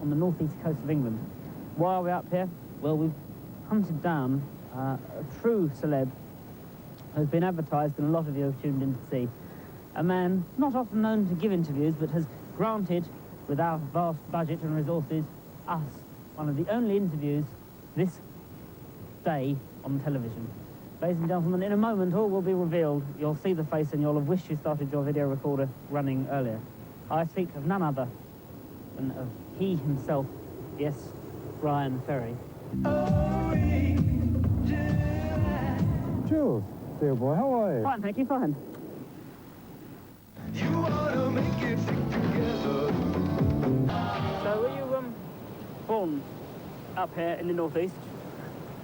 on the northeast coast of England. Why are we up here? Well, we've hunted down a true celeb who's been advertised and a lot of you have tuned in to see. A man not often known to give interviews, but has granted, with our vast budget and resources, us one of the only interviews this day on television. Ladies and gentlemen, in a moment all will be revealed. You'll see the face and you'll have wished you started your video recorder running earlier. I speak of none other than of he himself, yes, Bryan Ferry. Jules, dear boy, how are you? Fine, thank you, fine. You wanna make it stick together. So were you born up here in the northeast?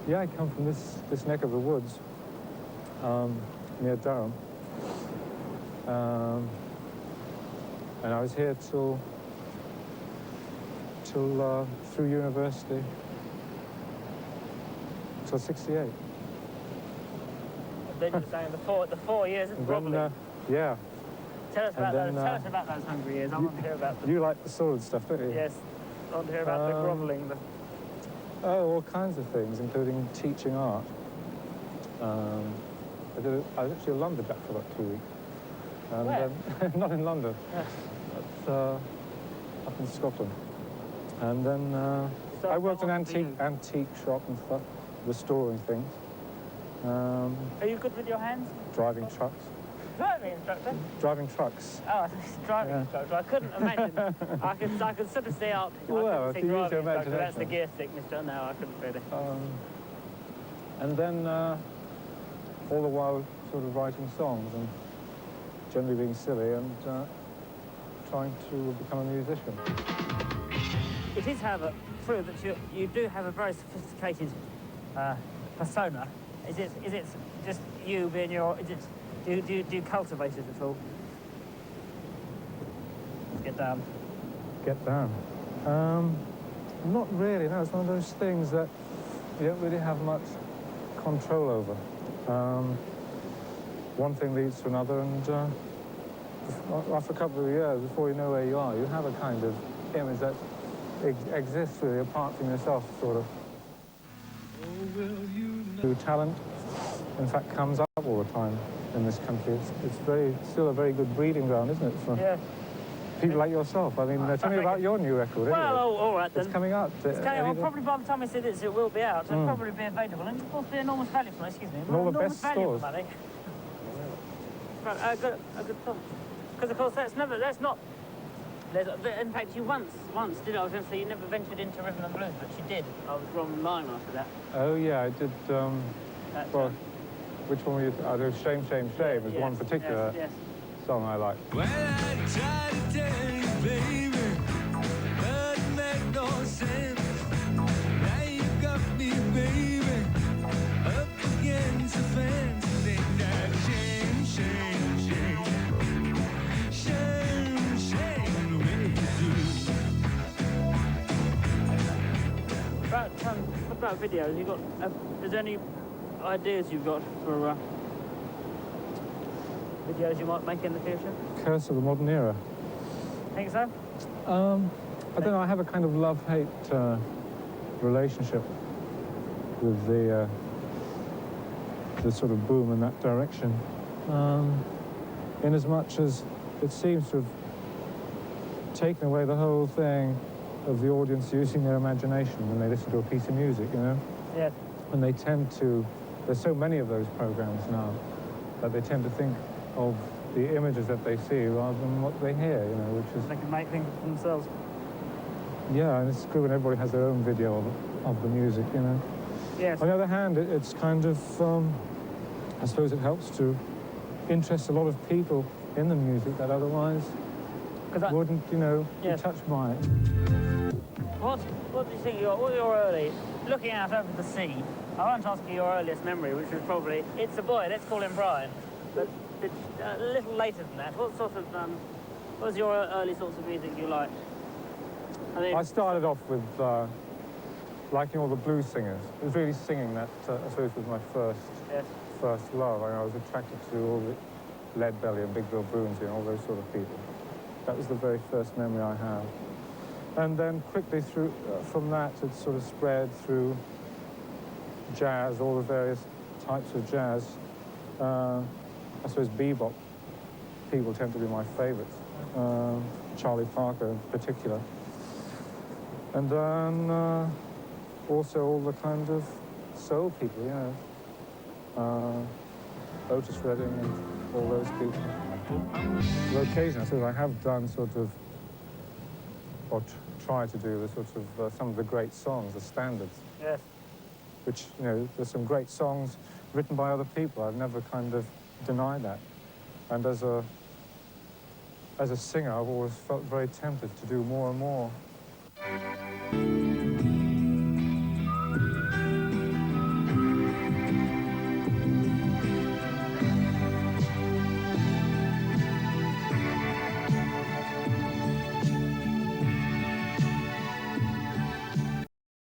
Yeah, I come from this neck of the woods, near Durham. And I was here till through university, till 68. Then you were saying the 4 years of grovelling. Yeah. Tell us about those hungry years. I want to hear about them. You like the solid stuff, don't you? Yes, I want to hear about the grovelling. Oh, all kinds of things, including teaching art. I was actually a lumberjack for about 2 weeks. And, where? Not in London, but up in Scotland. And then I worked in an antique shop and stuff, restoring things. Are you good with your hands? Driving trucks. Driving instructor? Driving trucks. Oh, driving instructor. I couldn't imagine. I could sort of see up. Well, if you use your imagination. That's the gear stick, mister. No, I couldn't really. And then all the while sort of writing songs and generally being silly and trying to become a musician. It is, however, true that you do have a very sophisticated persona. Is it just you being your? Do you cultivate it at all? Let's get down. Get down. Not really. No, it's one of those things that you don't really have much control over. One thing leads to another, and after a couple of years, before you know where you are, you have a kind of image that exists really apart from yourself, sort of. Talent, in fact, comes up all the time in this country. It's still a very good breeding ground, isn't it? For people like yourself. I mean, tell me about your new record. Well, all right then. It's coming out. It's coming out. Well, probably by the time I see this, it will be out. It'll probably be available, and of course, be enormous value for money. Excuse me. And all the best stores. Right, a good thought. Because of course, that's not. In fact, you once did. I was going to say you never ventured into rhythm and blues, but you did. I was wrong line after that. Oh yeah, I did. Well, which one were you? I did Shame, Shame, Shame. Was one particular song I liked. Well, I tried to tell you, baby, but it made no sense. Now you got me, baby, up against the fence. Ain't that shame, shame, shame, shame, shame, the way you do. What about videos? You got? Is there any ideas you've got for videos you might make in the future? Curse of the modern era. Think so? I don't know. I have a kind of love-hate relationship with the sort of boom in that direction. In as much as it seems to have taken away the whole thing of the audience using their imagination when they listen to a piece of music, you know? Yes. And they tend to, there's so many of those programs now, that they tend to think of the images that they see rather than what they hear, you know, which is... They can make things for themselves. Yeah, and it's good when everybody has their own video of the music, you know. Yes. On the other hand, it's kind of, I suppose it helps to interest a lot of people in the music that otherwise wouldn't, you know, be touched by it. What do you think your early, looking out over the sea, I won't ask you your earliest memory, which was probably, it's a boy, let's call him Bryan, but a little later than that, what was your early sorts of music you liked? I started off with liking all the blues singers. It was really singing that, I suppose, was my first love. I was attracted to all the Leadbelly and Big Bill Broonzy and all those sort of people. That was the very first memory I have. And then quickly through from that, it sort of spread through jazz, all the various types of jazz. I suppose bebop people tend to be my favorites, Charlie Parker in particular. And then also all the kind of soul people, you know, Otis Redding and all those people. On occasion, I suppose I have done sort of, or try to do the sort of some of the great songs, the standards. Yes. Which, you know, there's some great songs written by other people. I've never kind of denied that. And as a singer, I've always felt very tempted to do more and more.